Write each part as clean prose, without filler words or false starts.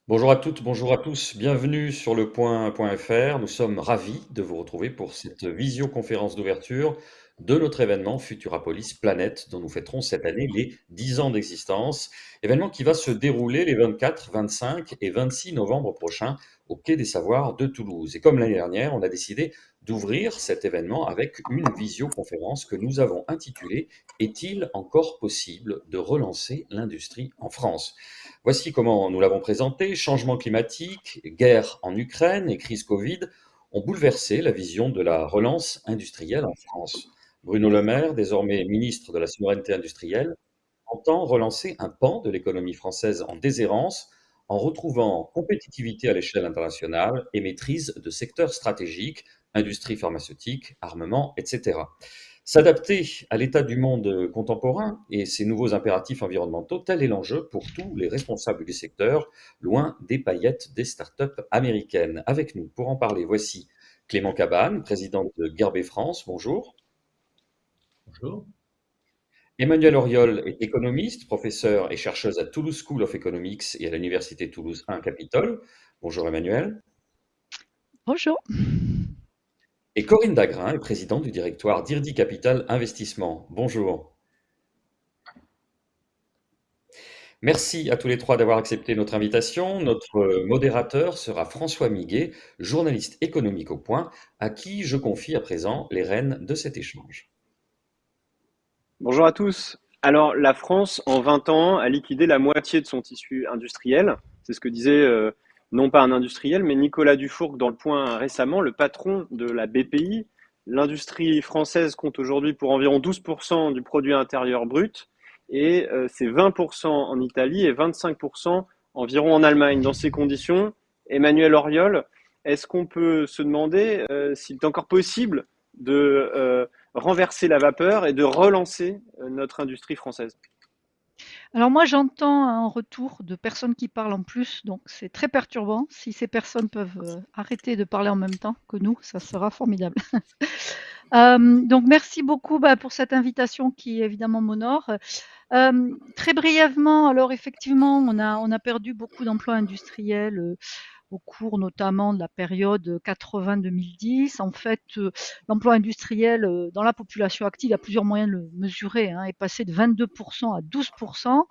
Bonjour à toutes, bonjour à tous, bienvenue sur le point.fr. Nous sommes ravis de vous retrouver pour cette visioconférence d'ouverture de notre événement Futurapolis Planète, dont nous fêterons cette année les 10 ans d'existence. Événement qui va se dérouler les 24, 25 et 26 novembre prochains au Quai des Savoirs de Toulouse. Et comme l'année dernière, on a décidé d'ouvrir cet événement avec une visioconférence que nous avons intitulée Est-il encore possible de relancer l'industrie en France? Voici comment nous l'avons présenté. Changement climatique, guerre en Ukraine et crise Covid ont bouleversé la vision de la relance industrielle en France. Bruno Le Maire, désormais ministre de la Souveraineté industrielle, entend relancer un pan de l'économie française en déshérence en retrouvant compétitivité à l'échelle internationale et maîtrise de secteurs stratégiques, industrie pharmaceutique, armement, etc. S'adapter à l'état du monde contemporain et ses nouveaux impératifs environnementaux, tel est l'enjeu pour tous les responsables du secteur, loin des paillettes des startups américaines. Avec nous pour en parler, voici Clément Cabane, président de Gerbet France. Bonjour. Bonjour. Emmanuelle Auriol est économiste, professeure et chercheuse à Toulouse School of Economics et à l'Université Toulouse 1 Capitole. Bonjour Emmanuelle. Bonjour. Et Corinne Dagrin est présidente du directoire d'Irdi Capital Investissement. Bonjour. Merci à tous les trois d'avoir accepté notre invitation. Notre modérateur sera François Miguet, journaliste économique au Point, à qui je confie à présent les rênes de cet échange. Bonjour à tous. Alors, la France, en 20 ans, a liquidé la moitié de son tissu industriel. C'est ce que disait non pas un industriel, mais Nicolas Dufourcq dans Le Point récemment, le patron de la BPI. L'industrie française compte aujourd'hui pour environ 12% du produit intérieur brut et c'est 20% en Italie et 25% environ en Allemagne. Dans ces conditions, Emmanuel Auriol, est-ce qu'on peut se demander s'il est encore possible de renverser la vapeur et de relancer notre industrie française? Alors moi, j'entends un retour de personnes qui parlent en plus, donc c'est très perturbant. Si ces personnes peuvent arrêter de parler en même temps que nous, ça sera formidable. Donc merci beaucoup pour cette invitation qui évidemment m'honore. Très brièvement, alors effectivement, on a perdu beaucoup d'emplois industriels au cours notamment de la période 80-2010. En fait, l'emploi industriel dans la population active, il y a plusieurs moyens de le mesurer, hein, est passé de 22% à 12%,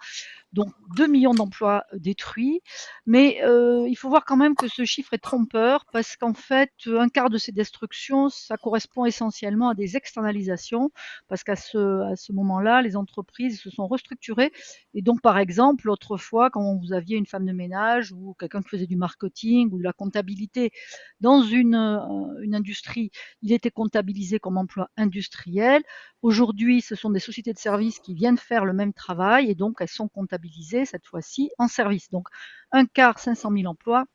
donc 2 millions d'emplois détruits. Mais il faut voir quand même que ce chiffre est trompeur parce qu'en fait, un quart de ces destructions, ça correspond essentiellement à des externalisations parce qu'à ce moment-là, les entreprises se sont restructurées. Et donc, par exemple, autrefois, quand vous aviez une femme de ménage ou quelqu'un qui faisait du marketing ou de la comptabilité dans une industrie, il était comptabilisé comme emploi industriel. Aujourd'hui, ce sont des sociétés de services qui viennent faire le même travail et donc elles sont comptabilisées cette fois-ci en service. Donc un quart, 500 000 emplois,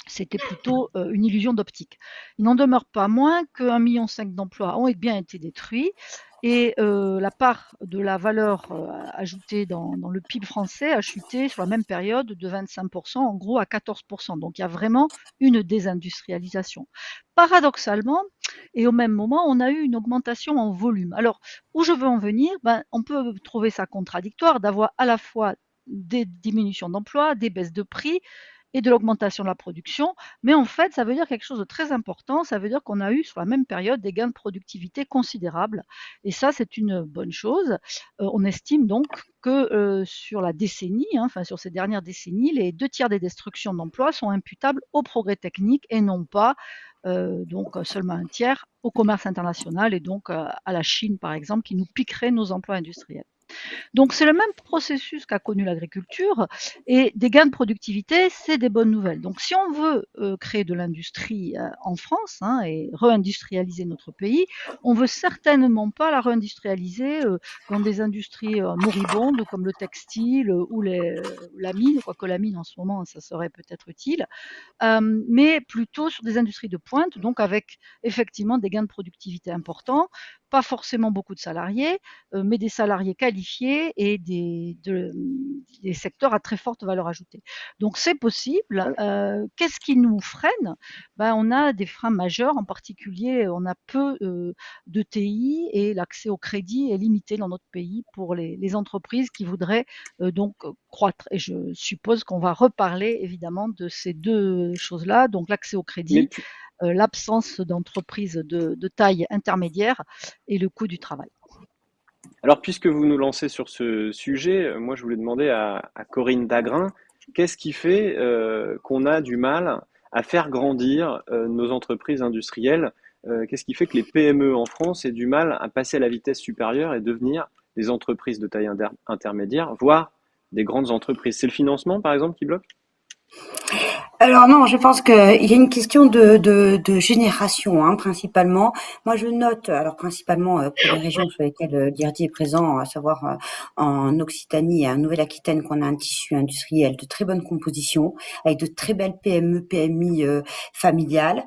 c'était plutôt une illusion d'optique. Il n'en demeure pas moins qu'1,5 million d'emplois ont bien été détruits et la part de la valeur ajoutée dans le PIB français a chuté sur la même période de 25%, en gros à 14%. Donc il y a vraiment une désindustrialisation. Paradoxalement, et au même moment, on a eu une augmentation en volume. Alors, où je veux en venir, on peut trouver ça contradictoire d'avoir à la fois des diminutions d'emplois, des baisses de prix, et de l'augmentation de la production. Mais en fait, ça veut dire quelque chose de très important. Ça veut dire qu'on a eu sur la même période des gains de productivité considérables. Et ça, c'est une bonne chose. On estime donc que sur la décennie, hein, enfin sur ces dernières décennies, les 2 tiers des destructions d'emplois sont imputables au progrès technique et non pas donc seulement un tiers au commerce international et donc à la Chine, par exemple, qui nous piquerait nos emplois industriels. Donc c'est le même processus qu'a connu l'agriculture et des gains de productivité, c'est des bonnes nouvelles. Donc si on veut créer de l'industrie en France, hein, et réindustrialiser notre pays, on veut certainement pas la réindustrialiser dans des industries moribondes comme le textile ou la mine, quoique la mine en ce moment ça serait peut-être utile, mais plutôt sur des industries de pointe, donc avec effectivement des gains de productivité importants, pas forcément beaucoup de salariés, mais des salariés qualifiés et des secteurs à très forte valeur ajoutée. Donc c'est possible. Qu'est-ce qui nous freine? On a des freins majeurs, en particulier on a peu de TI et l'accès au crédit est limité dans notre pays pour les entreprises qui voudraient donc croître. Et je suppose qu'on va reparler évidemment de ces deux choses-là, donc l'accès au Mais crédit, pu- l'absence d'entreprises de taille intermédiaire et le coût du travail. alors, puisque vous nous lancez sur ce sujet, moi je voulais demander à Corinne Dagrin, qu'est-ce qui fait qu'on a du mal à faire grandir nos entreprises industrielles? Qu'est-ce qui fait que les PME en France aient du mal à passer à la vitesse supérieure et devenir des entreprises de taille intermédiaire, voire des grandes entreprises? C'est le financement, par exemple, qui bloque? Alors non, je pense qu'il y a une question de génération, hein, principalement. Moi, je note, alors principalement pour les régions sur lesquelles l'IRD est présent, à savoir en Occitanie et en Nouvelle-Aquitaine, qu'on a un tissu industriel de très bonne composition, avec de très belles PME, PMI familiales.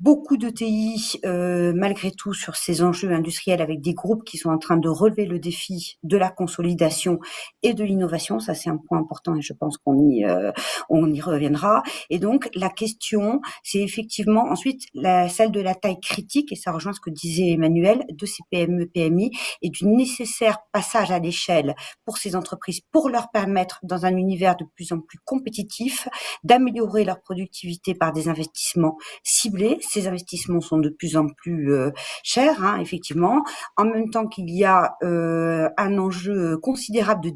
Beaucoup de TI, malgré tout, sur ces enjeux industriels, avec des groupes qui sont en train de relever le défi de la consolidation et de l'innovation. Ça, c'est un point important et je pense on y reviendra. Et donc, la question, c'est effectivement ensuite celle de la taille critique, et ça rejoint ce que disait Emmanuel, de ces PME, PMI, et du nécessaire passage à l'échelle pour ces entreprises, pour leur permettre, dans un univers de plus en plus compétitif, d'améliorer leur productivité par des investissements ciblés. Ces investissements sont de plus en plus chers, hein, effectivement, en même temps qu'il y a un enjeu considérable de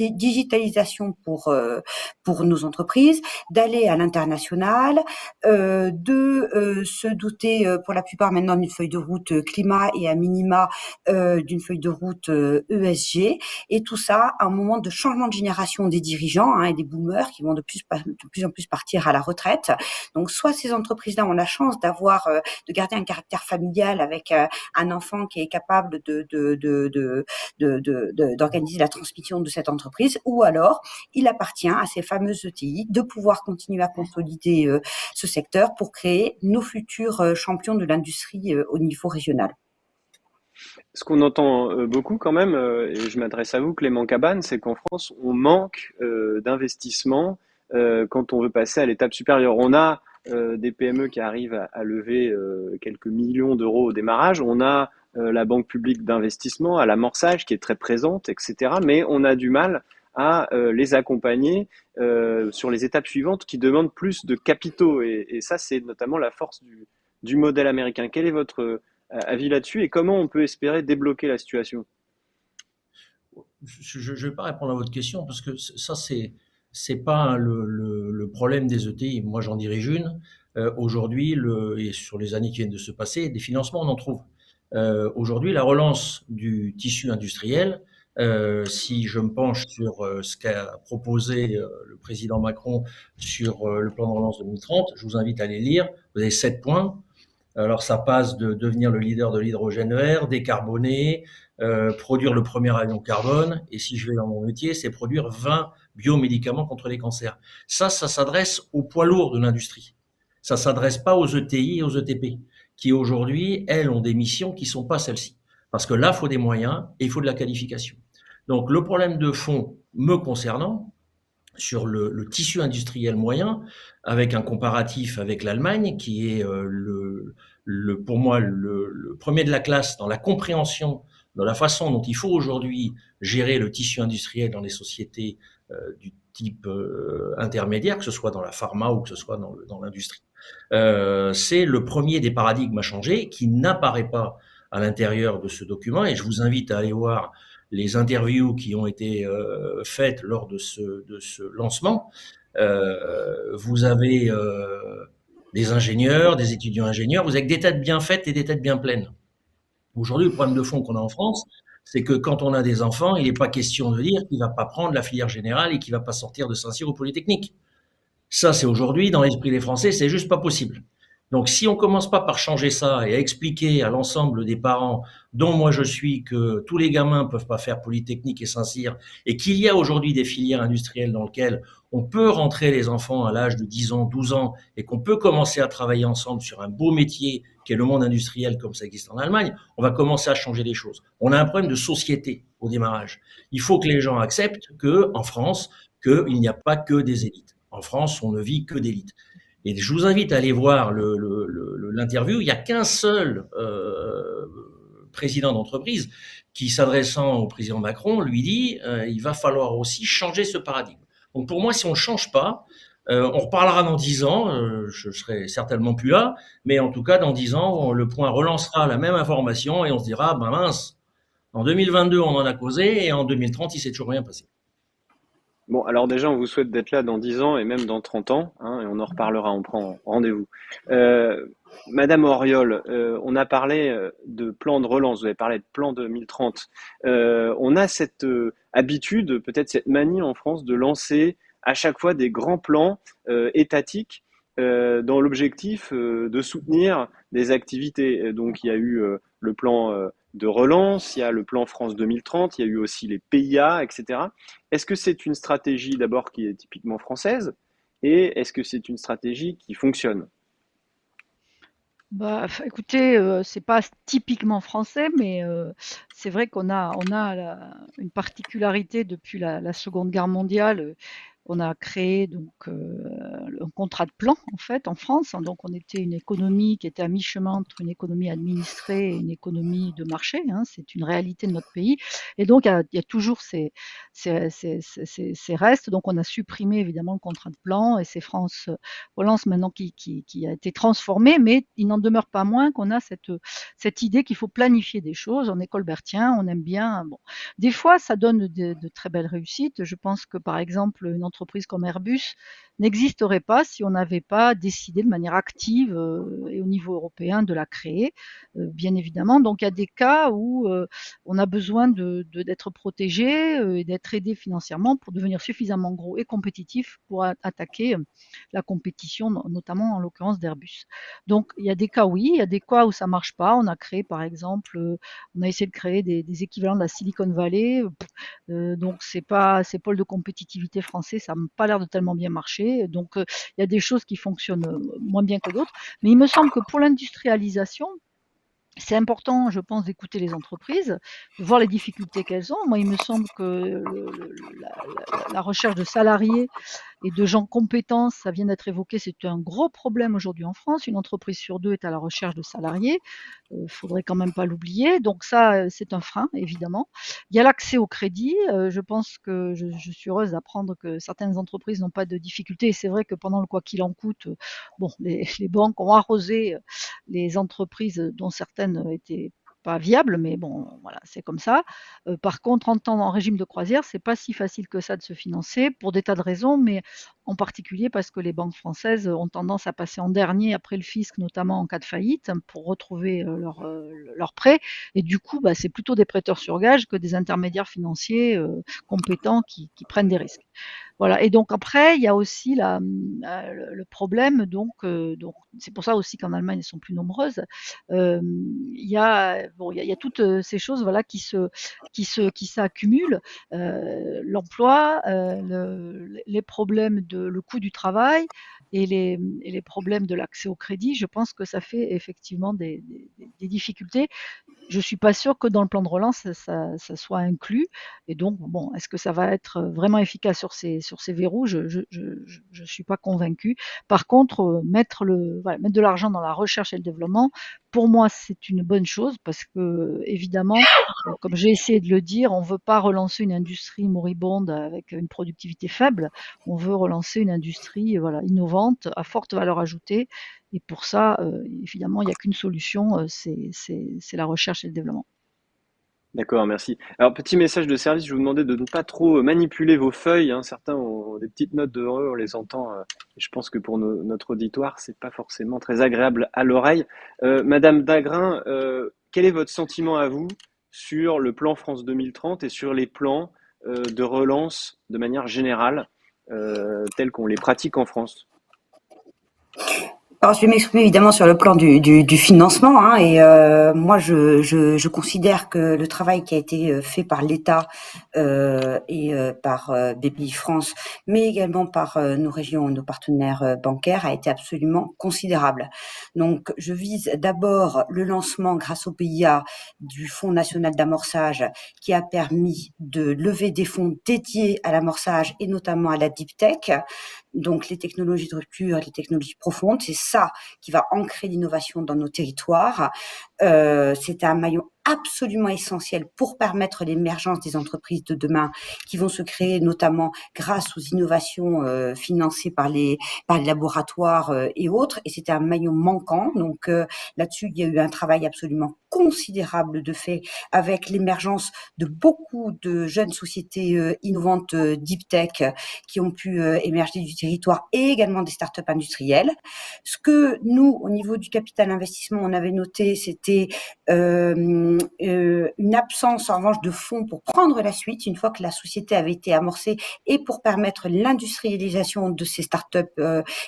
digitalisation pour nos entreprises, d'aller à l'international, de se doter pour la plupart maintenant d'une feuille de route climat et à minima d'une feuille de route ESG, et tout ça à un moment de changement de génération des dirigeants, hein, et des boomers qui vont de plus en plus partir à la retraite. Donc soit ces entreprises-là ont la chance de garder un caractère familial avec un enfant qui est capable d'organiser la transmission de cette entreprise, ou alors il appartient à ces fameuses ETI de pouvoir continuer à consolider ce secteur pour créer nos futurs champions de l'industrie au niveau régional. Ce qu'on entend beaucoup quand même, et je m'adresse à vous, Clément Cabane, c'est qu'en France, on manque d'investissement quand on veut passer à l'étape supérieure. On a des PME qui arrivent à lever quelques millions d'euros au démarrage. On a la Banque publique d'investissement à l'amorçage qui est très présente, etc. Mais on a du mal à les accompagner sur les étapes suivantes qui demandent plus de capitaux. Et ça, c'est notamment la force du modèle américain. Quel est votre avis là-dessus et comment on peut espérer débloquer la situation? Je ne vais pas répondre à votre question parce que ça, c'est pas le problème des ETI. Moi, j'en dirige une. Aujourd'hui, et sur les années qui viennent de se passer, des financements, on en trouve. Aujourd'hui, la relance du tissu industriel, si je me penche sur ce qu'a proposé le président Macron sur le plan de relance 2030, je vous invite à les lire. Vous avez 7 points. Alors, ça passe de devenir le leader de l'hydrogène vert, décarboner, produire le premier avion carbone. Et si je vais dans mon métier, c'est produire 20 biomédicaments contre les cancers. Ça s'adresse aux poids lourds de l'industrie. Ça s'adresse pas aux ETI et aux ETP, qui aujourd'hui, elles, ont des missions qui sont pas celles-ci. Parce que là, il faut des moyens et il faut de la qualification. Donc, le problème de fond me concernant, sur le tissu industriel moyen, avec un comparatif avec l'Allemagne, qui est pour moi le premier de la classe dans la compréhension, dans la façon dont il faut aujourd'hui gérer le tissu industriel dans les sociétés du type intermédiaire, que ce soit dans la pharma ou que ce soit dans l'industrie. C'est le premier des paradigmes à changer qui n'apparaît pas à l'intérieur de ce document, et je vous invite à aller voir les interviews qui ont été faites lors de ce lancement. Vous avez des ingénieurs, des étudiants ingénieurs, vous avez des têtes bien faites et des têtes bien pleines. Aujourd'hui, le problème de fond qu'on a en France, c'est que quand on a des enfants, il n'est pas question de dire qu'il ne va pas prendre la filière générale et qu'il ne va pas sortir de Saint-Cyr au Polytechnique. Ça, c'est aujourd'hui, dans l'esprit des Français, c'est juste pas possible. Donc, si on commence pas par changer ça et à expliquer à l'ensemble des parents, dont moi je suis, que tous les gamins peuvent pas faire Polytechnique et Saint-Cyr, et qu'il y a aujourd'hui des filières industrielles dans lesquelles on peut rentrer les enfants à l'âge de 10 ans, 12 ans, et qu'on peut commencer à travailler ensemble sur un beau métier qui est le monde industriel comme ça existe en Allemagne, on va commencer à changer les choses. On a un problème de société au démarrage. Il faut que les gens acceptent que, en France, qu'il n'y a pas que des élites. En France, on ne vit que d'élites. Et je vous invite à aller voir l'interview. Il n'y a qu'un seul président d'entreprise qui, s'adressant au président Macron, lui dit il va falloir aussi changer ce paradigme. Donc pour moi, si on ne change pas, on reparlera dans 10 ans, je serai certainement plus là, mais en tout cas, dans 10 ans, le Point relancera la même information et on se dira, ben mince, en 2022, on en a causé et en 2030, il s'est toujours rien passé. Bon, alors déjà, on vous souhaite d'être là dans 10 ans et même dans 30 ans, hein, et on en reparlera, on prend rendez-vous. Euh, Madame Auriol, on a parlé de plan de relance, vous avez parlé de plan 2030. On a cette habitude, peut-être cette manie en France, de lancer à chaque fois des grands plans étatiques dans l'objectif de soutenir des activités. Donc, il y a eu le plan de relance, il y a le plan France 2030, il y a eu aussi les PIA, etc. Est-ce que c'est une stratégie d'abord qui est typiquement française et est-ce que c'est une stratégie qui fonctionne? Bah, écoutez, c'est pas typiquement français, mais c'est vrai qu'on a une particularité depuis la Seconde Guerre mondiale. On a créé donc un contrat de plan en fait en France, hein. Donc on était une économie qui était à mi-chemin entre une économie administrée et une économie de marché, hein. C'est une réalité de notre pays. Et donc il y a toujours ces restes. Donc on a supprimé évidemment le contrat de plan et c'est France Relance maintenant qui a été transformée, mais il n'en demeure pas moins qu'on a cette idée qu'il faut planifier des choses. On est colbertien, on aime bien. Bon, des fois, ça donne de très belles réussites. Je pense que par exemple, une entreprise comme Airbus n'existerait pas si on n'avait pas décidé de manière active et au niveau européen de la créer, bien évidemment. Donc il y a des cas où on a besoin d'être protégé et d'être aidé financièrement pour devenir suffisamment gros et compétitif pour attaquer la compétition, notamment en l'occurrence d'Airbus. Donc il y a des cas oui, il y a des cas où ça marche pas. On a créé par exemple, on a essayé de créer des équivalents de la Silicon Valley. Donc ces pôles de compétitivité français, ça n'a pas l'air de tellement bien marcher. Donc il y a des choses qui fonctionnent moins bien que d'autres. Mais il me semble que pour l'industrialisation, c'est important, je pense, d'écouter les entreprises, de voir les difficultés qu'elles ont. Moi, il me semble que la recherche de salariés et de gens compétents, ça vient d'être évoqué, c'est un gros problème aujourd'hui en France. Une entreprise sur deux est à la recherche de salariés. Faudrait quand même pas l'oublier. Donc ça, c'est un frein, évidemment. Il y a l'accès au crédit. Je pense que je suis heureuse d'apprendre que certaines entreprises n'ont pas de difficultés. Et c'est vrai que pendant le quoi qu'il en coûte, bon, les banques ont arrosé les entreprises dont certaines étaient pas viables, mais bon, voilà, c'est comme ça. Par contre, en temps en régime de croisière, c'est pas si facile que ça de se financer pour des tas de raisons, mais en particulier parce que les banques françaises ont tendance à passer en dernier après le fisc, notamment en cas de faillite, pour retrouver leurs prêts. Et du coup, bah, c'est plutôt des prêteurs sur gage que des intermédiaires financiers compétents qui prennent des risques. Voilà. Et donc après, il y a aussi le problème, donc c'est pour ça aussi qu'en Allemagne elles sont plus nombreuses. Il y a toutes ces choses, voilà, qui s'accumulent. L'emploi, les problèmes le coût du travail et les problèmes de l'accès au crédit. Je pense que ça fait effectivement des difficultés. Je suis pas sûre que dans le plan de relance, ça soit inclus. Et donc, bon, est-ce que ça va être vraiment efficace sur ces verrous? Je suis pas convaincue. Par contre, mettre de l'argent dans la recherche et le développement, pour moi, c'est une bonne chose parce que, évidemment, comme j'ai essayé de le dire, on veut pas relancer une industrie moribonde avec une productivité faible. On veut relancer une industrie, voilà, innovante, à forte valeur ajoutée. Et pour ça, évidemment, il n'y a qu'une solution, c'est la recherche et le développement. D'accord, merci. Alors, petit message de service, je vous demandais de ne pas trop manipuler vos feuilles, hein. Certains ont des petites notes heureux, on les entend. Et je pense que pour notre auditoire, c'est pas forcément très agréable à l'oreille. Madame Dagrin, quel est votre sentiment à vous sur le plan France 2030 et sur les plans de relance de manière générale, tels qu'on les pratique en France? Alors, je vais m'exprimer évidemment sur le plan du financement, hein, et moi je considère que le travail qui a été fait par l'État et par BPI France, mais également par nos régions, nos partenaires bancaires, a été absolument considérable. Donc, je vise d'abord le lancement grâce au PIA du Fonds national d'amorçage qui a permis de lever des fonds dédiés à l'amorçage et notamment à la deep tech. Donc, les technologies de rupture, les technologies profondes, c'est ça qui va ancrer l'innovation dans nos territoires. c'était un maillon absolument essentiel pour permettre l'émergence des entreprises de demain qui vont se créer notamment grâce aux innovations financées par les laboratoires et autres. Et c'était un maillon manquant. Donc là-dessus, il y a eu un travail absolument considérable de fait avec l'émergence de beaucoup de jeunes sociétés innovantes deep tech qui ont pu émerger du territoire et également des startups industrielles. Ce que nous, au niveau du capital investissement, on avait noté, c'était une absence en revanche de fonds pour prendre la suite une fois que la société avait été amorcée et pour permettre l'industrialisation de ces startups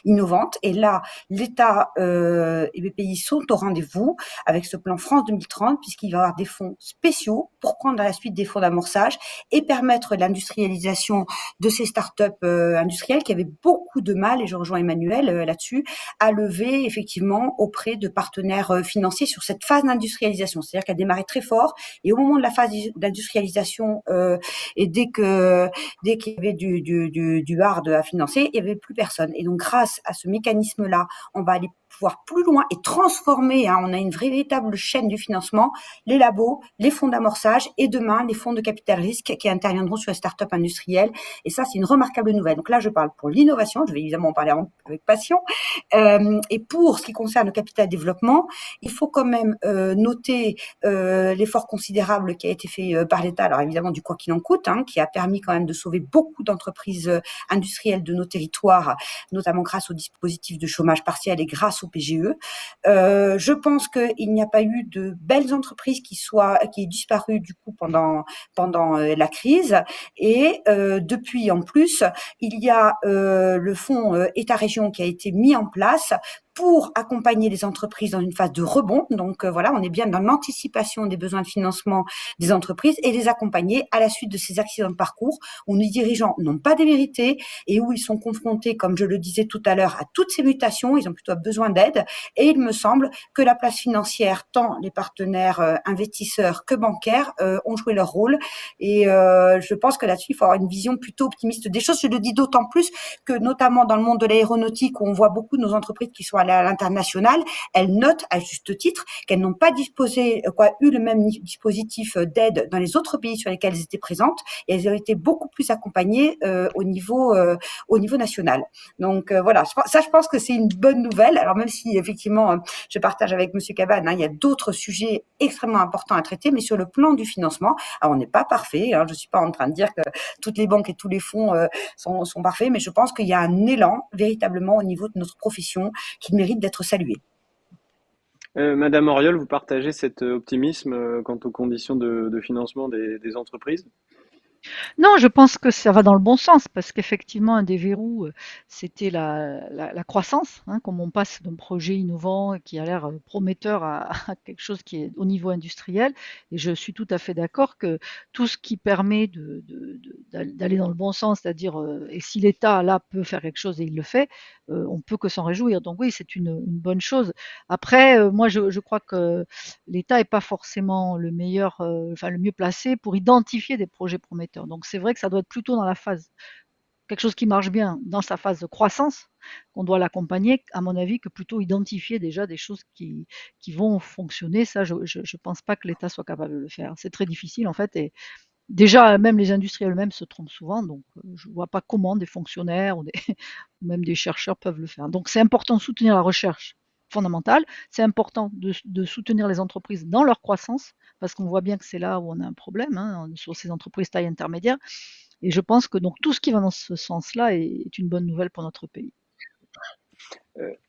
innovantes. Et là, l'État et BPI sont au rendez-vous avec ce plan France 2030 puisqu'il va y avoir des fonds spéciaux pour prendre à la suite des fonds d'amorçage et permettre l'industrialisation de ces startups industrielles qui avaient beaucoup de mal, et je rejoins Emmanuel là-dessus, à lever effectivement auprès de partenaires financiers sur cette phase d'industrialisation. C'est-à-dire qu'elle démarrait très fort et au moment de la phase d'industrialisation et dès qu'il y avait du hard à financer, il n'y avait plus personne. Et donc grâce à ce mécanisme-là, on va aller pouvoir plus loin et transformer, on a une véritable chaîne du financement, les labos, les fonds d'amorçage et demain les fonds de capital risque qui interviendront sur les startups industrielles. Et ça, c'est une remarquable nouvelle. Donc là, je parle pour l'innovation, je vais évidemment en parler avec passion. Et pour ce qui concerne le capital développement, il faut quand même noter l'effort considérable qui a été fait par l'État, alors évidemment du quoi qu'il en coûte, qui a permis quand même de sauver beaucoup d'entreprises industrielles de nos territoires, notamment grâce au dispositif de chômage partiel et grâce au PGE. Je pense qu'il n'y a pas eu de belles entreprises qui aient disparu du coup pendant la crise. Et depuis en plus, il y a le fonds État-région qui a été mis en place pour accompagner les entreprises dans une phase de rebond. Donc voilà, on est bien dans l'anticipation des besoins de financement des entreprises et les accompagner à la suite de ces accidents de parcours où nos dirigeants n'ont pas démérité et où ils sont confrontés, comme je le disais tout à l'heure, à toutes ces mutations. Ils ont plutôt besoin d'aide et il me semble que la place financière, tant les partenaires investisseurs que bancaires ont joué leur rôle et je pense que là-dessus, il faut avoir une vision plutôt optimiste des choses. Je le dis d'autant plus que notamment dans le monde de l'aéronautique où on voit beaucoup de nos entreprises qui sont à l'international, elles notent à juste titre qu'elles n'ont pas eu le même dispositif d'aide dans les autres pays sur lesquels elles étaient présentes et elles ont été beaucoup plus accompagnées au niveau national. Donc voilà, je pense que c'est une bonne nouvelle. Alors même si effectivement, je partage avec Monsieur Cabane, il y a d'autres sujets extrêmement importants à traiter, mais sur le plan du financement, alors on n'est pas parfait. Je suis pas en train de dire que toutes les banques et tous les fonds sont parfaits, mais je pense qu'il y a un élan véritablement au niveau de notre profession qui mérite d'être salué. Madame Auriol, vous partagez cet optimisme quant aux conditions de financement des entreprises? Non, je pense que ça va dans le bon sens parce qu'effectivement, un des verrous, c'était la croissance, comme on passe d'un projet innovant qui a l'air prometteur à quelque chose qui est au niveau industriel. Et je suis tout à fait d'accord que tout ce qui permet d'aller dans le bon sens, c'est-à-dire, et si l'État là peut faire quelque chose et il le fait, on peut que s'en réjouir. Donc oui, c'est une bonne chose. Après, moi, je crois que l'État n'est pas forcément le meilleur, enfin le mieux placé pour identifier des projets prometteurs. Donc c'est vrai que ça doit être plutôt dans la phase, quelque chose qui marche bien dans sa phase de croissance, qu'on doit l'accompagner, à mon avis, que plutôt identifier déjà des choses qui vont fonctionner. Ça, je ne pense pas que l'État soit capable de le faire. C'est très difficile en fait. Et déjà, même les industriels eux-mêmes se trompent souvent. Donc je ne vois pas comment des fonctionnaires ou même des chercheurs peuvent le faire. Donc c'est important de soutenir la recherche fondamentale. C'est important de soutenir les entreprises dans leur croissance, parce qu'on voit bien que c'est là où on a un problème, sur ces entreprises taille intermédiaire. Et je pense que donc tout ce qui va dans ce sens-là est une bonne nouvelle pour notre pays.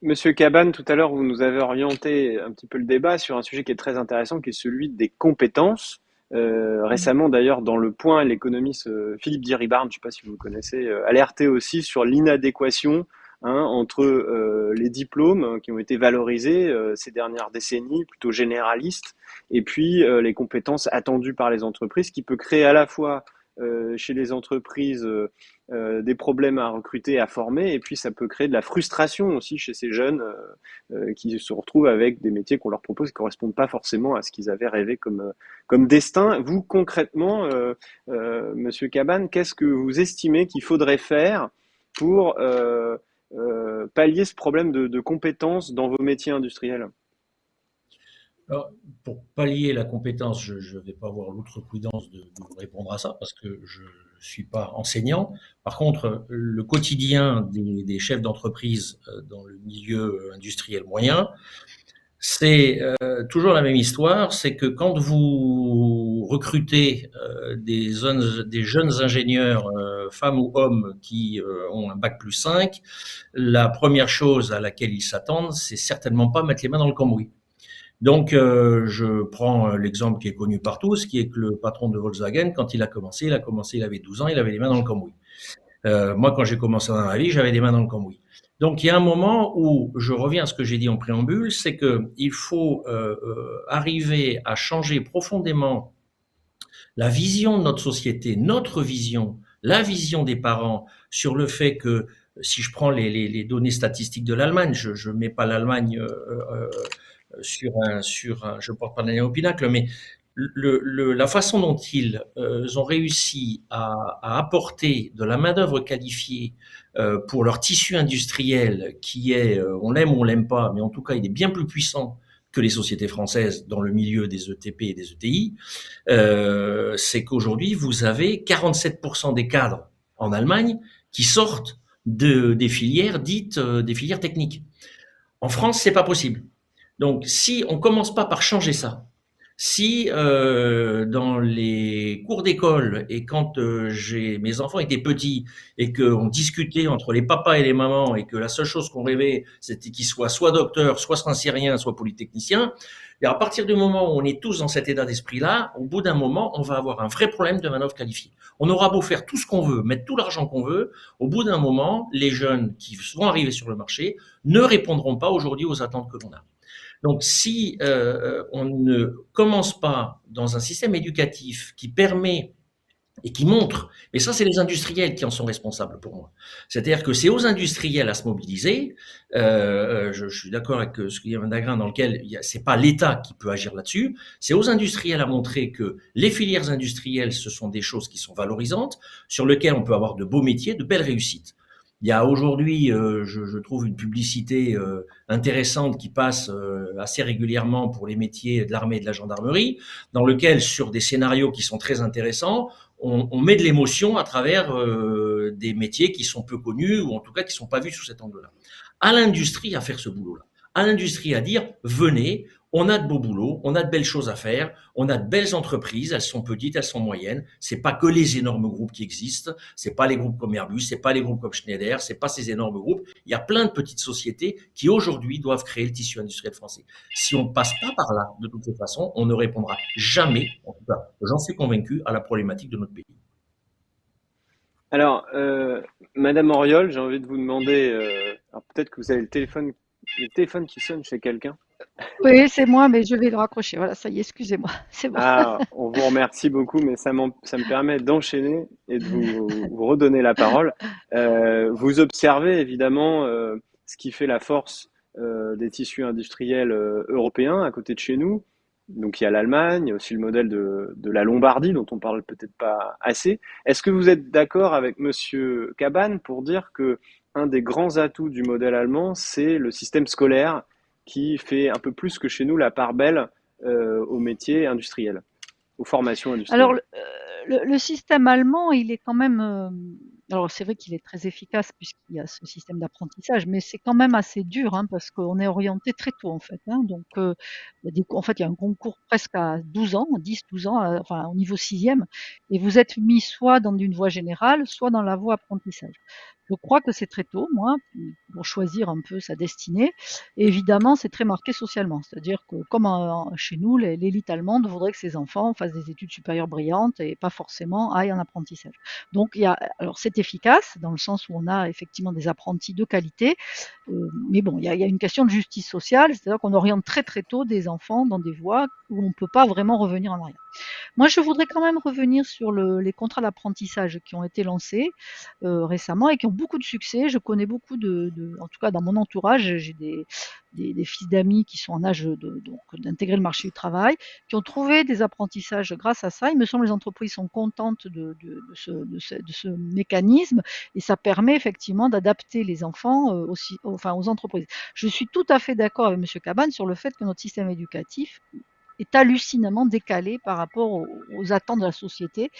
Monsieur Cabane, tout à l'heure, vous nous avez orienté un petit peu le débat sur un sujet qui est très intéressant, qui est celui des compétences. Récemment, d'ailleurs, dans Le Point, l'économiste Philippe Diribarne, je ne sais pas si vous le connaissez, alertait aussi sur l'inadéquation entre les diplômes qui ont été valorisés ces dernières décennies, plutôt généralistes, et puis les compétences attendues par les entreprises, qui peut créer à la fois chez les entreprises des problèmes à recruter, à former, et puis ça peut créer de la frustration aussi chez ces jeunes qui se retrouvent avec des métiers qu'on leur propose qui ne correspondent pas forcément à ce qu'ils avaient rêvé comme destin. Vous, concrètement, Monsieur Cabane, qu'est-ce que vous estimez qu'il faudrait faire pour pallier ce problème de compétences dans vos métiers industriels? Alors, pour pallier la compétence, je ne vais pas avoir l'outrecuidance de vous répondre à ça parce que je ne suis pas enseignant. Par contre, le quotidien des chefs d'entreprise dans le milieu industriel moyen, c'est toujours la même histoire, c'est que quand vous recrutez des jeunes ingénieurs, femmes ou hommes, qui ont un bac+5, la première chose à laquelle ils s'attendent, c'est certainement pas mettre les mains dans le cambouis. Donc, je prends l'exemple qui est connu par tous, qui est que le patron de Volkswagen, quand il a commencé, il avait 12 ans, il avait les mains dans le cambouis. Moi, quand j'ai commencé dans la vie, j'avais les mains dans le cambouis. Donc, il y a un moment où je reviens à ce que j'ai dit en préambule, c'est qu'il faut arriver à changer profondément la vision de notre société, notre vision, la vision des parents sur le fait que, si je prends les données statistiques de l'Allemagne, je mets pas l'Allemagne je porte pas l'année au pinacle, mais la façon dont ils ont réussi à apporter de la main-d'œuvre qualifiée pour leur tissu industriel, qui est, on l'aime ou on l'aime pas, mais en tout cas, il est bien plus puissant que les sociétés françaises dans le milieu des ETP et des ETI, c'est qu'aujourd'hui, vous avez 47% des cadres en Allemagne qui sortent des filières dites des filières techniques. En France, c'est pas possible. Donc, si on commence pas par changer ça, si dans les cours d'école et quand mes enfants étaient petits et qu'on discutait entre les papas et les mamans et que la seule chose qu'on rêvait, c'était qu'ils soient soit docteurs, soit saint-cyrien, soit polytechniciens, et à partir du moment où on est tous dans cet état d'esprit-là, au bout d'un moment, on va avoir un vrai problème de main-d'œuvre qualifiée. On aura beau faire tout ce qu'on veut, mettre tout l'argent qu'on veut, au bout d'un moment, les jeunes qui vont arriver sur le marché ne répondront pas aujourd'hui aux attentes que l'on a. Donc, si on ne commence pas dans un système éducatif qui permet et qui montre, mais ça, c'est les industriels qui en sont responsables pour moi. C'est-à-dire que c'est aux industriels à se mobiliser. Je suis d'accord avec ce qu'il y a Dagrin, dans lequel c'est pas l'État qui peut agir là-dessus. C'est aux industriels à montrer que les filières industrielles, ce sont des choses qui sont valorisantes, sur lesquelles on peut avoir de beaux métiers, de belles réussites. Il y a aujourd'hui, je trouve une publicité intéressante qui passe assez régulièrement pour les métiers de l'armée et de la gendarmerie, dans lequel, sur des scénarios qui sont très intéressants, on met de l'émotion à travers des métiers qui sont peu connus ou en tout cas qui ne sont pas vus sous cet angle-là. À l'industrie à faire ce boulot-là. À l'industrie à dire, venez, on a de beaux boulots, on a de belles choses à faire, on a de belles entreprises, elles sont petites, elles sont moyennes. C'est pas que les énormes groupes qui existent, c'est pas les groupes comme Airbus, c'est pas les groupes comme Schneider, c'est pas ces énormes groupes. Il y a plein de petites sociétés qui aujourd'hui doivent créer le tissu industriel français. Si on passe pas par là, de toutes les façons, on ne répondra jamais, en tout cas, j'en suis convaincu, à la problématique de notre pays. Alors, Madame Auriol, j'ai envie de vous demander, alors peut-être que vous avez le téléphone qui sonne chez quelqu'un. Oui, c'est moi, mais je vais le raccrocher. Voilà, ça y est, excusez-moi, c'est bon. Ah, on vous remercie beaucoup, mais ça me permet d'enchaîner et de vous redonner la parole. Vous observez évidemment ce qui fait la force des tissus industriels européens à côté de chez nous. Donc il y a l'Allemagne, il y a aussi le modèle de la Lombardie dont on parle peut-être pas assez. Est-ce que vous êtes d'accord avec Monsieur Cabane pour dire que un des grands atouts du modèle allemand, c'est le système scolaire qui fait un peu plus que chez nous la part belle aux métiers industriels, aux formations Alors, industrielles? le système allemand, il est quand même, alors c'est vrai qu'il est très efficace puisqu'il y a ce système d'apprentissage, mais c'est quand même assez dur, hein, parce qu'on est orienté très tôt, en fait, hein. Donc, il y a en fait, il y a un concours presque à 12 ans, 10-12 ans, enfin, au niveau 6e, et vous êtes mis soit dans une voie générale, soit dans la voie apprentissage. Je crois que c'est très tôt, moi, pour choisir un peu sa destinée. Et évidemment, c'est très marqué socialement. C'est-à-dire que, comme chez nous, l'élite allemande voudrait que ses enfants fassent des études supérieures brillantes et pas forcément aillent en apprentissage. Donc, alors c'est efficace dans le sens où on a effectivement des apprentis de qualité, mais bon, il y a une question de justice sociale, c'est-à-dire qu'on oriente très très tôt des enfants dans des voies où on ne peut pas vraiment revenir en arrière. Moi, je voudrais quand même revenir sur les contrats d'apprentissage qui ont été lancés récemment et qui ont beaucoup de succès. Je connais beaucoup en tout cas dans mon entourage, j'ai des fils d'amis qui sont en âge donc d'intégrer le marché du travail, qui ont trouvé des apprentissages grâce à ça. Il me semble que les entreprises sont contentes de ce mécanisme et ça permet effectivement d'adapter les enfants aux entreprises. Je suis tout à fait d'accord avec M. Cabane sur le fait que notre système éducatif est hallucinamment décalé par rapport aux attentes de la société.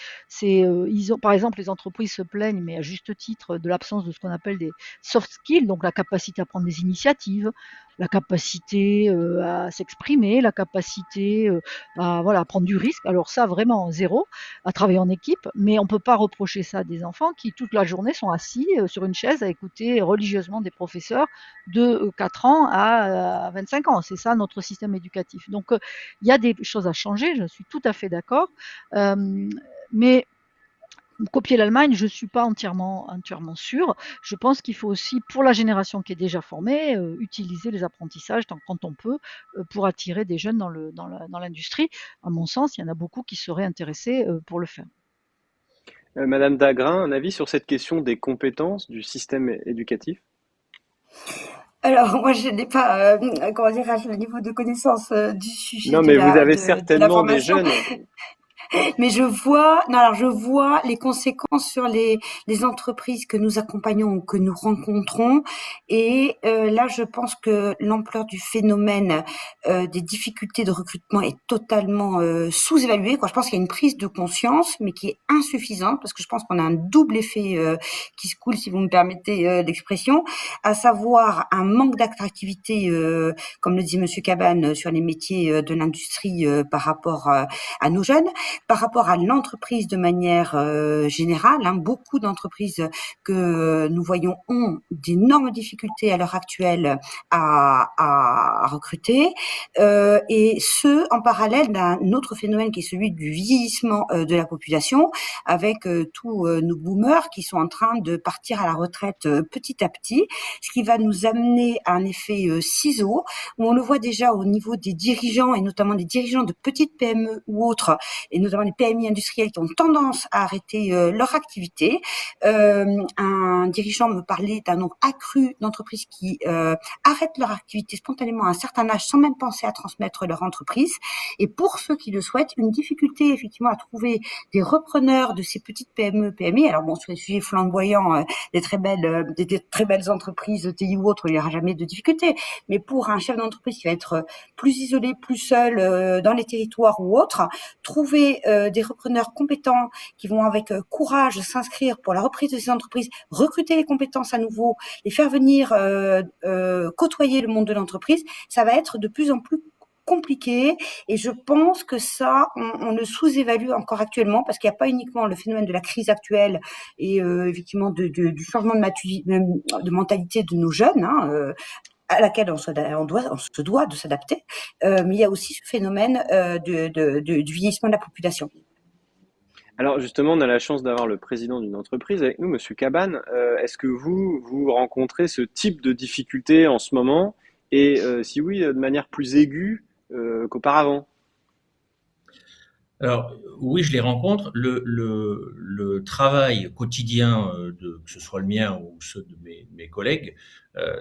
Par exemple, les entreprises se plaignent, mais à juste titre, de l'absence de ce qu'on appelle des soft skills, donc la capacité à prendre des initiatives, la capacité à s'exprimer, la capacité à prendre du risque. Alors ça, vraiment zéro, à travailler en équipe, mais on ne peut pas reprocher ça à des enfants qui toute la journée sont assis sur une chaise à écouter religieusement des professeurs de 4 ans à 25 ans. C'est ça notre système éducatif. Donc il y a des choses à changer, je suis tout à fait d'accord, mais copier l'Allemagne, je ne suis pas entièrement sûre. Je pense qu'il faut aussi, pour la génération qui est déjà formée, utiliser les apprentissages quand on peut pour attirer des jeunes dans l'industrie. À mon sens, il y en a beaucoup qui seraient intéressés pour le faire. Madame Dagrin, un avis sur cette question des compétences du système éducatif? Alors, moi, je n'ai pas, comment dirais-je, le niveau de connaissance du sujet Non, de mais vous avez de la certainement des formation. jeunes. Mais je vois les conséquences sur les entreprises que nous accompagnons ou que nous rencontrons. Et là, je pense que l'ampleur du phénomène des difficultés de recrutement est totalement sous-évaluée, quoi. Je pense qu'il y a une prise de conscience, mais qui est insuffisante, parce que je pense qu'on a un double effet qui se coule, si vous me permettez l'expression, à savoir un manque d'attractivité, comme le dit Monsieur Cabane, sur les métiers de l'industrie par rapport à nos jeunes. Par rapport à l'entreprise de manière générale, beaucoup d'entreprises que nous voyons ont d'énormes difficultés à l'heure actuelle à recruter, et ce, en parallèle d'un autre phénomène qui est celui du vieillissement de la population, avec tous nos boomers qui sont en train de partir à la retraite petit à petit, ce qui va nous amener à un effet ciseau, où on le voit déjà au niveau des dirigeants, et notamment des dirigeants de petites PME ou autres, et notamment les PMI industriels qui ont tendance à arrêter leur activité. Un dirigeant me parlait d'un nombre accru d'entreprises qui arrêtent leur activité spontanément à un certain âge sans même penser à transmettre leur entreprise. Et pour ceux qui le souhaitent, une difficulté effectivement à trouver des repreneurs de ces petites PME, PMI. Alors bon, sur les sujets flamboyants, des très belles entreprises TI ou autres, il n'y aura jamais de difficulté. Mais pour un chef d'entreprise qui va être plus isolé, plus seul dans les territoires ou autres, trouver des repreneurs compétents qui vont avec courage s'inscrire pour la reprise de ces entreprises, recruter les compétences à nouveau, les faire venir côtoyer le monde de l'entreprise, ça va être de plus en plus compliqué, et je pense que ça, on le sous-évalue encore actuellement, parce qu'il n'y a pas uniquement le phénomène de la crise actuelle et effectivement du changement de mentalité de nos jeunes, à laquelle on se doit de s'adapter, mais il y a aussi ce phénomène du vieillissement de la population. Alors justement, on a la chance d'avoir le président d'une entreprise avec nous, Monsieur Cabane. Est-ce que vous rencontrez ce type de difficultés en ce moment? Et si oui, de manière plus aiguë qu'auparavant? Alors, oui, je les rencontre. Le travail quotidien, que ce soit le mien ou ceux de mes collègues,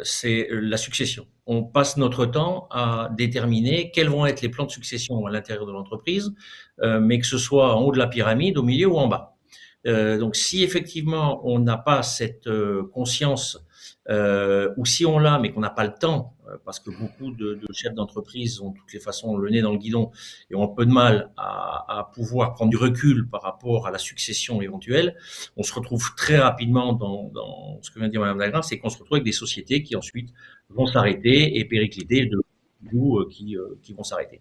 c'est la succession. On passe notre temps à déterminer quels vont être les plans de succession à l'intérieur de l'entreprise, mais que ce soit en haut de la pyramide, au milieu ou en bas. Donc, si effectivement on n'a pas cette conscience, ou si on l'a, mais qu'on n'a pas le temps, parce que beaucoup de chefs d'entreprise ont de toutes les façons le nez dans le guidon et ont un peu de mal à pouvoir prendre du recul par rapport à la succession éventuelle, on se retrouve très rapidement dans ce que vient de dire Madame Dagrin, c'est qu'on se retrouve avec des sociétés qui ensuite vont s'arrêter et péricliter de qui vont s'arrêter.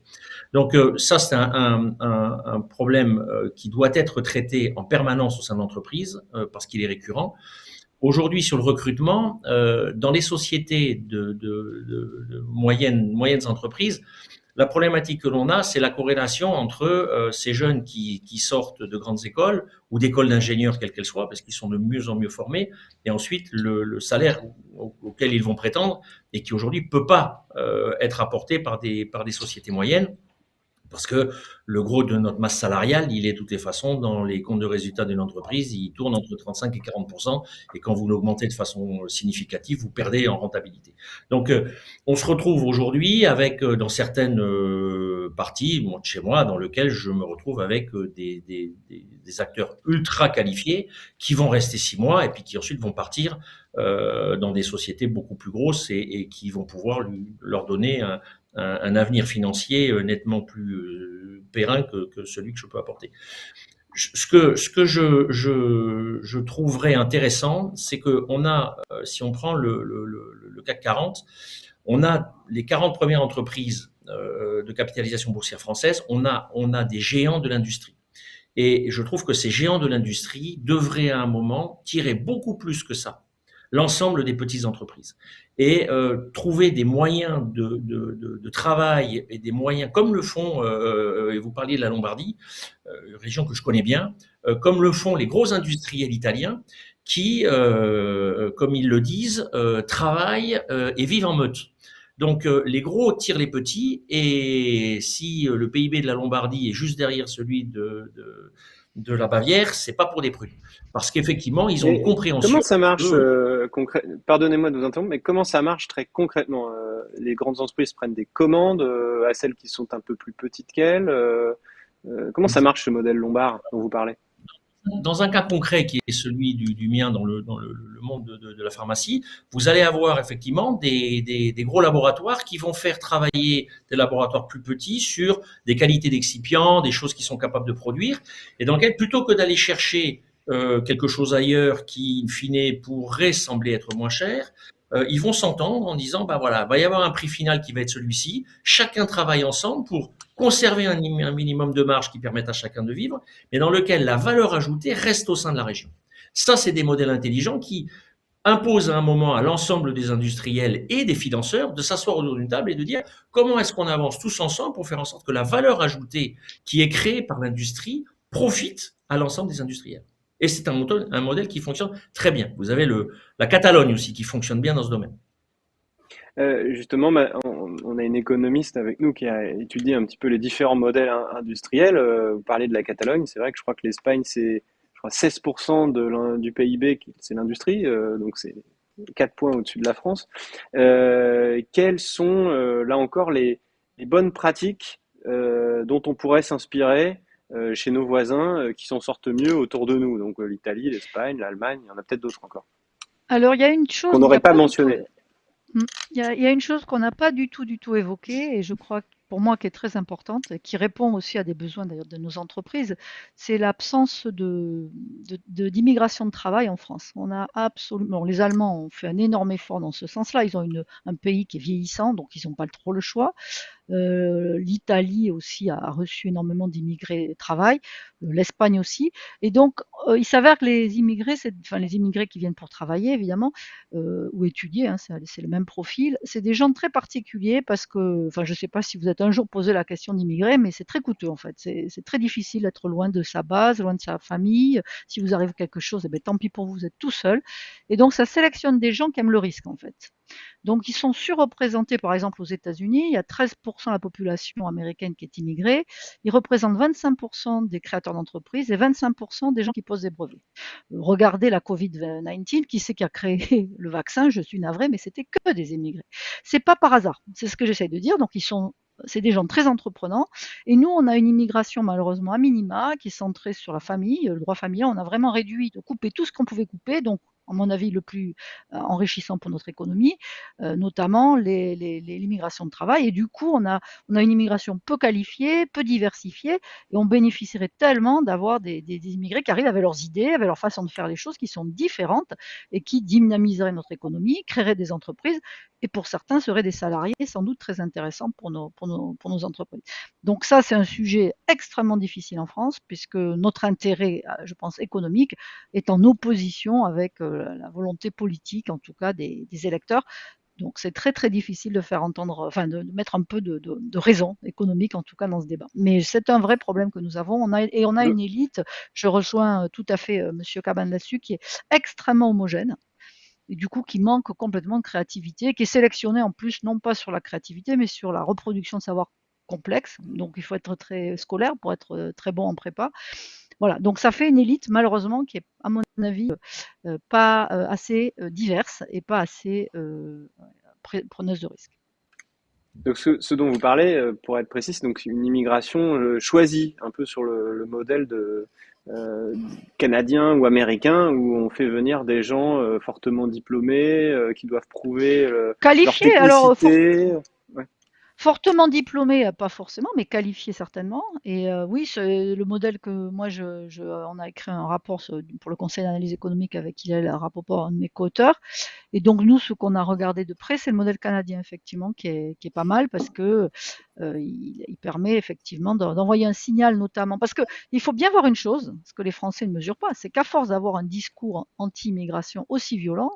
Donc ça, c'est un problème qui doit être traité en permanence au sein de l'entreprise parce qu'il est récurrent. Aujourd'hui, sur le recrutement, dans les sociétés de moyennes entreprises, la problématique que l'on a, c'est la corrélation entre ces jeunes qui sortent de grandes écoles ou d'écoles d'ingénieurs, quelles qu'elles soient, parce qu'ils sont de mieux en mieux formés, et ensuite le salaire auquel ils vont prétendre et qui aujourd'hui ne peut pas être apporté par des sociétés moyennes. Parce que le gros de notre masse salariale, il est de toutes les façons dans les comptes de résultats d'une entreprise, il tourne entre 35 et 40%, et quand vous l'augmentez de façon significative, vous perdez en rentabilité. Donc, on se retrouve aujourd'hui avec, dans certaines parties, de chez moi, dans lesquelles je me retrouve avec des acteurs ultra qualifiés qui vont rester 6 mois et puis qui ensuite vont partir dans des sociétés beaucoup plus grosses et qui vont pouvoir leur donner un avenir financier nettement plus périn que celui que je peux apporter. Ce que je trouverais intéressant, c'est que on a, si on prend le CAC 40, on a les 40 premières entreprises de capitalisation boursière française, on a des géants de l'industrie. Et je trouve que ces géants de l'industrie devraient à un moment tirer beaucoup plus que ça l'ensemble des petites entreprises et trouver des moyens de travail et des moyens comme le font, et vous parliez de la Lombardie, région que je connais bien, comme le font les gros industriels italiens qui, comme ils le disent, travaillent et vivent en meute. Donc les gros tirent les petits, et si le PIB de la Lombardie est juste derrière celui de la Bavière, c'est pas pour des prudes. Parce qu'effectivement, ils ont une Et compréhension. comment ça marche pardonnez-moi de vous interrompre, mais comment ça marche très concrètement? Les grandes entreprises prennent des commandes à celles qui sont un peu plus petites qu'elles. Comment ça marche ce modèle lombard dont vous parlez? Dans un cas concret qui est celui du mien dans le monde de la pharmacie, vous allez avoir effectivement des gros laboratoires qui vont faire travailler des laboratoires plus petits sur des qualités d'excipients, des choses qu'ils sont capables de produire, et dans lequel, plutôt que d'aller chercher quelque chose ailleurs qui, in fine, pourrait sembler être moins cher, ils vont s'entendre en disant, bah voilà, va y avoir un prix final qui va être celui-ci, chacun travaille ensemble pour conserver un minimum de marge qui permette à chacun de vivre, mais dans lequel la valeur ajoutée reste au sein de la région. Ça, c'est des modèles intelligents qui imposent à un moment à l'ensemble des industriels et des financeurs de s'asseoir autour d'une table et de dire comment est-ce qu'on avance tous ensemble pour faire en sorte que la valeur ajoutée qui est créée par l'industrie profite à l'ensemble des industriels. Et c'est un modèle qui fonctionne très bien. Vous avez la Catalogne aussi qui fonctionne bien dans ce domaine. Justement, on a une économiste avec nous qui a étudié un petit peu les différents modèles industriels. Vous parlez de la Catalogne, c'est vrai que je crois que l'Espagne, c'est je crois 16% du PIB, c'est l'industrie, donc c'est 4 points au-dessus de la France. Quelles sont, là encore, les bonnes pratiques dont on pourrait s'inspirer chez nos voisins qui s'en sortent mieux autour de nous? Donc l'Italie, l'Espagne, l'Allemagne, il y en a peut-être d'autres encore, Alors, il y a une qu'on chose qui n'aurait a pas pas du tout. mentionné. Il y a une chose qu'on n'a pas du tout évoquée, et je crois que pour moi qui est très importante et qui répond aussi à des besoins d'ailleurs de nos entreprises, c'est l'absence d'immigration de travail en France. On a absolument, les Allemands ont fait un énorme effort dans ce sens-là. Ils ont un pays qui est vieillissant, donc ils n'ont pas trop le choix. L'Italie aussi a reçu énormément d'immigrés travail, l'Espagne aussi. Et donc, il s'avère que les immigrés, les immigrés qui viennent pour travailler, évidemment, ou étudier, hein, c'est le même profil. C'est des gens très particuliers parce que, je ne sais pas si vous êtes un jour posé la question d'immigrés, mais c'est très coûteux en fait. C'est très difficile d'être loin de sa base, loin de sa famille. Si vous arrive quelque chose, eh ben, tant pis pour vous, vous êtes tout seul. Et donc, ça sélectionne des gens qui aiment le risque en fait. Donc, ils sont surreprésentés, par exemple, aux États-Unis. Il y a 13% de la population américaine qui est immigrée. Ils représentent 25% des créateurs d'entreprises et 25% des gens qui posent des brevets. Regardez la Covid-19, qui c'est qui a créé le vaccin? Je suis navrée, mais c'était que des immigrés. C'est pas par hasard. C'est ce que j'essaie de dire. Donc, c'est des gens très entreprenants. Et nous, on a une immigration malheureusement à minima qui est centrée sur la famille, le droit familial. On a vraiment réduit, de couper tout ce qu'on pouvait couper. Donc, à mon avis, le plus enrichissant pour notre économie, notamment l'immigration de travail. Et du coup, on a une immigration peu qualifiée, peu diversifiée, et on bénéficierait tellement d'avoir des immigrés qui arrivent avec leurs idées, avec leur façon de faire les choses qui sont différentes et qui dynamiseraient notre économie, créeraient des entreprises, et pour certains seraient des salariés sans doute très intéressants pour nos entreprises. Donc ça, c'est un sujet extrêmement difficile en France, puisque notre intérêt, je pense, économique, est en opposition avec la volonté politique, en tout cas des électeurs. Donc c'est très très difficile de faire entendre, de mettre un peu de raison économique, en tout cas dans ce débat. Mais c'est un vrai problème que nous avons. On a une élite, je rejoins tout à fait Monsieur Caban là-dessus, qui est extrêmement homogène, et du coup qui manque complètement de créativité, qui est sélectionnée en plus non pas sur la créativité, mais sur la reproduction de savoir complexe, donc il faut être très scolaire pour être très bon en prépa. Voilà, donc ça fait une élite malheureusement qui est, à mon avis, pas assez diverse et pas assez preneuse de risques. Donc ce dont vous parlez, pour être précis, c'est donc une immigration choisie, un peu sur le modèle de canadien ou américain, où on fait venir des gens fortement diplômés, qui doivent prouver leur Qualifié, alors technicité. Ouais. fortement diplômé, pas forcément, mais qualifié certainement. Et oui, c'est le modèle que moi, on a écrit un rapport pour le Conseil d'analyse économique avec Hillel Rapoport, un de mes co-auteurs. Et donc nous, ce qu'on a regardé de près, c'est le modèle canadien, effectivement, qui est pas mal parce que il permet effectivement d'envoyer un signal, notamment. Parce que il faut bien voir une chose, ce que les Français ne mesurent pas, c'est qu'à force d'avoir un discours anti-immigration aussi violent,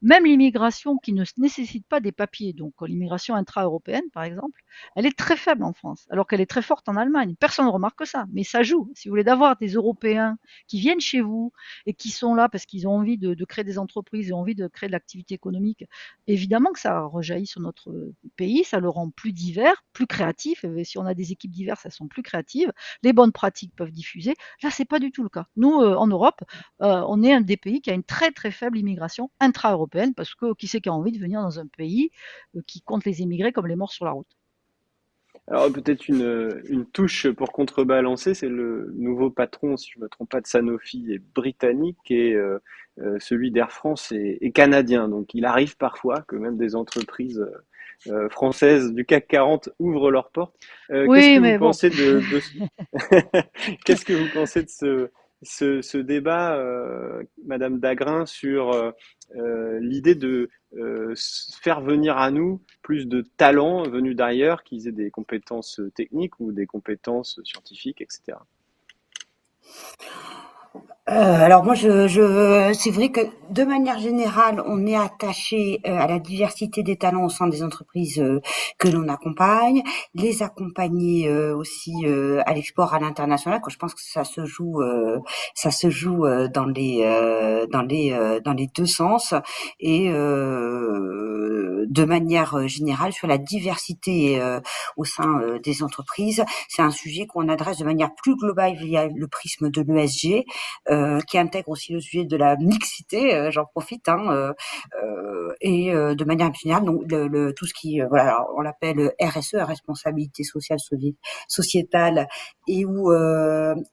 même l'immigration qui ne nécessite pas des papiers, donc l'immigration intra-européenne par exemple, elle est très faible en France, alors qu'elle est très forte en Allemagne. Personne ne remarque ça, mais ça joue. Si vous voulez d'avoir des Européens qui viennent chez vous et qui sont là parce qu'ils ont envie de créer des entreprises, ils ont envie de créer de l'activité économique, évidemment que ça rejaillit sur notre pays, ça le rend plus divers, plus créatif. Et si on a des équipes diverses, elles sont plus créatives, les bonnes pratiques peuvent diffuser. Là, c'est pas du tout le cas. Nous, en Europe, on est un des pays qui a une très très faible immigration intra-européenne parce que qui c'est qui a envie de venir dans un pays qui compte les immigrés comme les morts sur la route. Alors peut-être une touche pour contrebalancer, c'est le nouveau patron, si je ne me trompe pas, de Sanofi est britannique et celui d'Air France est canadien. Donc il arrive parfois que même des entreprises françaises du CAC 40 ouvrent leurs portes. Qu'est-ce Oui, que vous mais bon. pensez qu'est-ce que vous pensez de ce débat, Madame Dagrin, sur l'idée de faire venir à nous plus de talents venus d'ailleurs, qu'ils aient des compétences techniques ou des compétences scientifiques, etc. Alors moi, c'est vrai que de manière générale, on est attaché à la diversité des talents au sein des entreprises que l'on accompagne, les accompagner aussi à l'export, à l'international. Quand je pense que ça se joue dans les deux sens et de manière générale sur la diversité au sein des entreprises. C'est un sujet qu'on adresse de manière plus globale via le prisme de l'ESG. Qui intègre aussi le sujet de la mixité, j'en profite, et de manière générale, donc tout ce qui, voilà, on l'appelle RSE, responsabilité sociale, sociétale et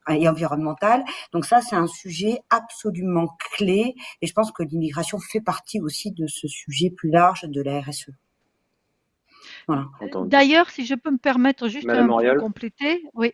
environnementale. Donc ça, c'est un sujet absolument clé, et je pense que l'immigration fait partie aussi de ce sujet plus large de la RSE. Voilà. D'ailleurs, si je peux me permettre juste Madame un point Auriol. complété, oui,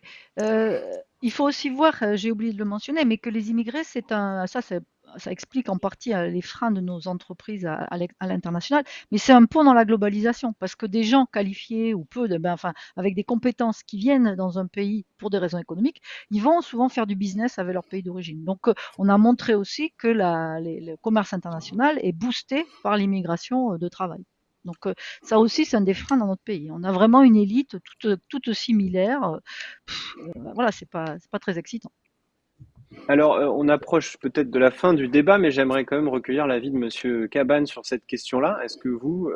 il faut aussi voir, j'ai oublié de le mentionner, mais que les immigrés, ça explique en partie les freins de nos entreprises à l'international, mais c'est un pont dans la globalisation, parce que des gens qualifiés ou peu, enfin, avec des compétences qui viennent dans un pays pour des raisons économiques, ils vont souvent faire du business avec leur pays d'origine. Donc, on a montré aussi que le commerce international est boosté par l'immigration de travail. Donc ça aussi, c'est un des freins dans notre pays. On a vraiment une élite toute similaire. Voilà, c'est pas très excitant. Alors, on approche peut-être de la fin du débat, mais j'aimerais quand même recueillir l'avis de Monsieur Cabane sur cette question-là. Est-ce que vous,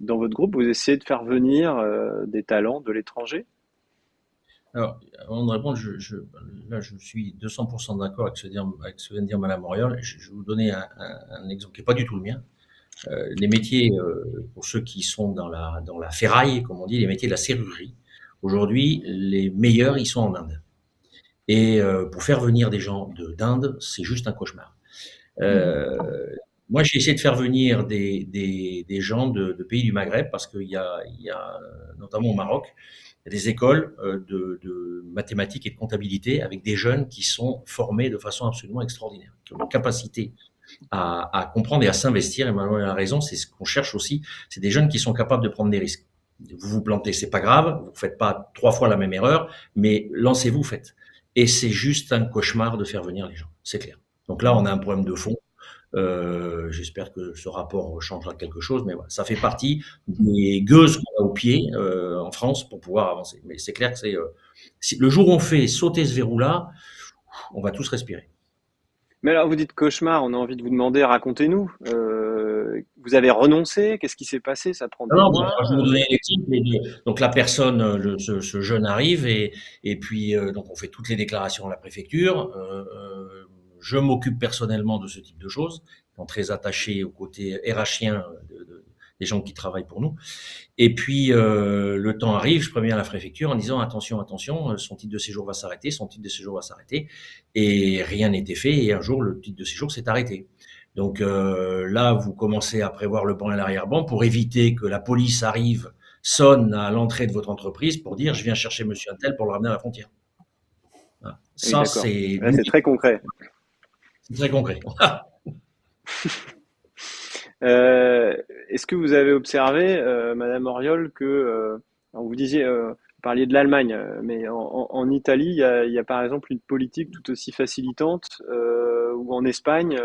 dans votre groupe, vous essayez de faire venir des talents de l'étranger? Alors, avant de répondre, là, je suis 200% d'accord avec ce que vient de dire Madame Auriol. Je vais vous donner un exemple qui n'est pas du tout le mien. Les métiers, pour ceux qui sont dans la ferraille, comme on dit, les métiers de la serrurerie. Aujourd'hui, les meilleurs, ils sont en Inde. Et pour faire venir des gens d'Inde, c'est juste un cauchemar. Moi, j'ai essayé de faire venir des gens de pays du Maghreb parce qu'il y a notamment au Maroc, il y a des écoles de mathématiques et de comptabilité avec des jeunes qui sont formés de façon absolument extraordinaire, qui ont une capacité à comprendre et à s'investir. Et Manuel a raison, c'est ce qu'on cherche aussi. C'est des jeunes qui sont capables de prendre des risques. Vous vous plantez, c'est pas grave. Vous faites pas 3 fois la même erreur, mais lancez-vous, faites. Et c'est juste un cauchemar de faire venir les gens. C'est clair. Donc là, on a un problème de fond. J'espère que ce rapport changera quelque chose, mais voilà, ça fait partie des gueuses qu'on a au pied en France pour pouvoir avancer. Mais c'est clair que si le jour où on fait sauter ce verrou-là, on va tous respirer. Mais alors, vous dites cauchemar, on a envie de vous demander, racontez-nous. vous avez renoncé? Qu'est-ce qui s'est passé? Ça prend Non, des non, mois? je vais vous donner l'exemple. Donc la personne, ce jeune arrive et puis donc on fait toutes les déclarations à la préfecture. Je m'occupe personnellement de ce type de choses, étant très attaché au côté RH-ien des gens qui travaillent pour nous. Et puis le temps arrive, je préviens la préfecture en disant attention, attention, son titre de séjour va s'arrêter, son titre de séjour va s'arrêter. Et rien n'était fait. Et un jour, le titre de séjour s'est arrêté. Donc là, vous commencez à prévoir le pan et l'arrière-ban pour éviter que la police arrive, sonne à l'entrée de votre entreprise pour dire je viens chercher monsieur Untel pour le ramener à la frontière. Voilà. Oui, Ça, d'accord. Là, c'est très concret. C'est très concret. Est-ce que vous avez observé, Madame Auriol, que alors vous disiez, vous parliez de l'Allemagne, mais en Italie, il y a par exemple une politique tout aussi facilitante, ou en Espagne,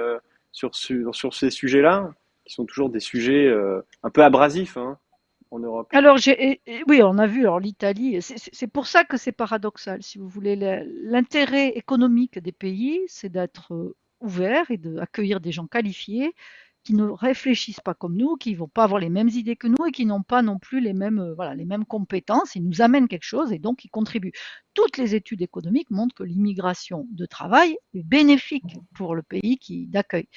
sur ces sujets-là, qui sont toujours des sujets un peu abrasifs, hein, en Europe. Alors, oui, on a vu, alors l'Italie, c'est pour ça que c'est paradoxal, si vous voulez. L'intérêt économique des pays, c'est d'être ouvert et d'accueillir des gens qualifiés qui ne réfléchissent pas comme nous, qui ne vont pas avoir les mêmes idées que nous et qui n'ont pas non plus voilà, les mêmes compétences. Ils nous amènent quelque chose et donc ils contribuent. Toutes les études économiques montrent que l'immigration de travail est bénéfique pour le pays d'accueil.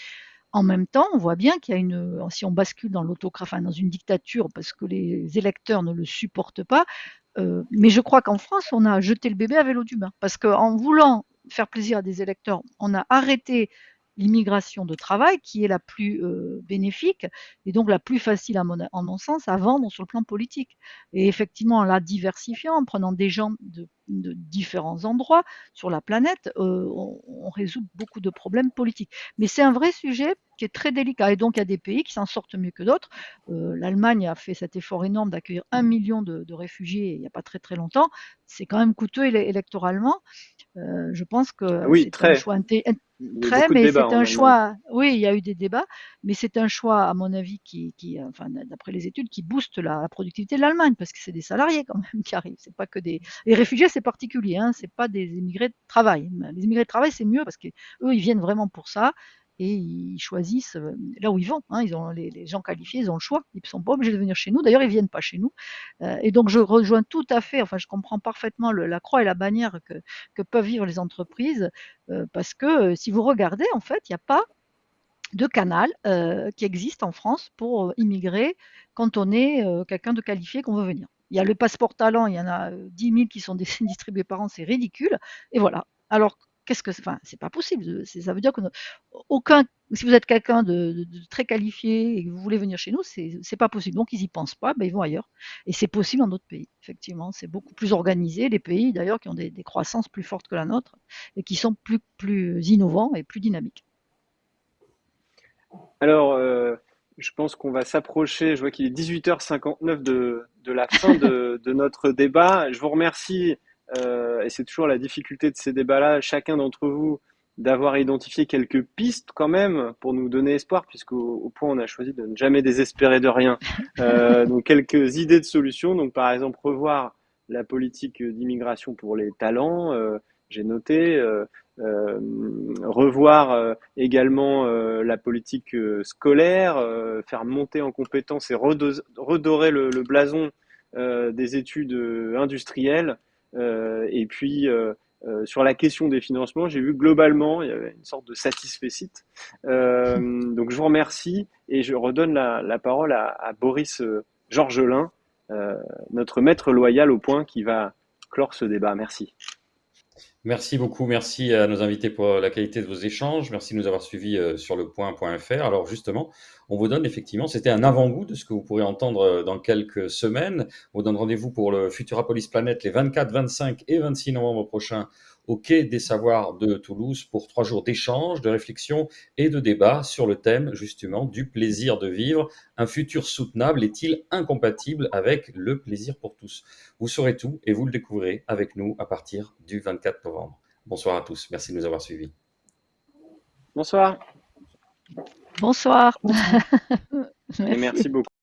En même temps, on voit bien qu'il y a si on bascule dans l'autocratie, enfin dans une dictature, parce que les électeurs ne le supportent pas, mais je crois qu'en France, on a jeté le bébé avec l'eau du bain. Parce qu'en voulant faire plaisir à des électeurs, on a arrêté l'immigration de travail, qui est la plus bénéfique et donc la plus facile, en mon sens, à vendre sur le plan politique. Et effectivement, en la diversifiant, en prenant des gens de différents endroits sur la planète, on résout beaucoup de problèmes politiques. Mais c'est un vrai sujet qui est très délicat. Et donc, il y a des pays qui s'en sortent mieux que d'autres. L'Allemagne a fait cet effort énorme d'accueillir 1 million de réfugiés il n'y a pas très très longtemps. C'est quand même coûteux électoralement. Je pense que Oui, c'est un très. choix Il y a eu très, beaucoup de mais débats c'est en un Allemagne. choix. Oui, il y a eu des débats, mais c'est un choix, à mon avis, enfin, d'après les études, qui booste la productivité de l'Allemagne, parce que c'est des salariés quand même qui arrivent. C'est pas que les réfugiés, c'est particulier, hein, c'est pas des immigrés de travail. Les immigrés de travail, c'est mieux parce que eux, ils viennent vraiment pour ça et ils choisissent là où ils vont. Hein. Ils ont les gens qualifiés, ils ont le choix. Ils ne sont pas obligés de venir chez nous. D'ailleurs, ils viennent pas chez nous. Et donc, je rejoins tout à fait. Enfin, je comprends parfaitement la croix et la bannière que peuvent vivre les entreprises, parce que si vous regardez, en fait, il n'y a pas de canal qui existe en France pour immigrer quand on est quelqu'un de qualifié qu'on veut venir. Il y a le passeport talent, il y en a 10 000 qui sont distribués par an, c'est ridicule. Et voilà. Alors, qu'est-ce que c'est? Enfin, c'est pas possible. Ça veut dire que si vous êtes quelqu'un de très qualifié et que vous voulez venir chez nous, c'est pas possible. Donc, ils y pensent pas, ben, ils vont ailleurs. Et c'est possible dans d'autres pays. Effectivement, c'est beaucoup plus organisé. Les pays, d'ailleurs, qui ont des croissances plus fortes que la nôtre et qui sont plus innovants et plus dynamiques. Alors, je pense qu'on va s'approcher. Je vois qu'il est 18h59 de la fin de notre débat. Je vous remercie, et c'est toujours la difficulté de ces débats-là, chacun d'entre vous, d'avoir identifié quelques pistes quand même pour nous donner espoir, puisqu'au point on a choisi de ne jamais désespérer de rien. Donc quelques idées de solutions. Donc par exemple revoir la politique d'immigration pour les talents. J'ai noté. Revoir également la politique scolaire, faire monter en compétences et redorer le blason des études industrielles. Et puis, sur la question des financements, j'ai vu globalement, il y avait une sorte de satisfecit. Donc, je vous remercie et je redonne la parole à Boris Georgelin, notre maître loyal au point qui va clore ce débat. Merci. Merci beaucoup, merci à nos invités pour la qualité de vos échanges. Merci de nous avoir suivis sur le point.fr. Alors justement, on vous donne effectivement, c'était un avant-goût de ce que vous pourrez entendre dans quelques semaines. On vous donne rendez-vous pour le Futurapolis Planète les 24, 25 et 26 novembre prochains au Quai des Savoirs de Toulouse pour 3 jours d'échanges, de réflexion et de débat sur le thème justement du plaisir de vivre. Un futur soutenable est-il incompatible avec le plaisir pour tous? Vous saurez tout et vous le découvrez avec nous à partir du 24 novembre. Bonsoir à tous. Merci de nous avoir suivis. Bonsoir. Bonsoir. Et merci beaucoup.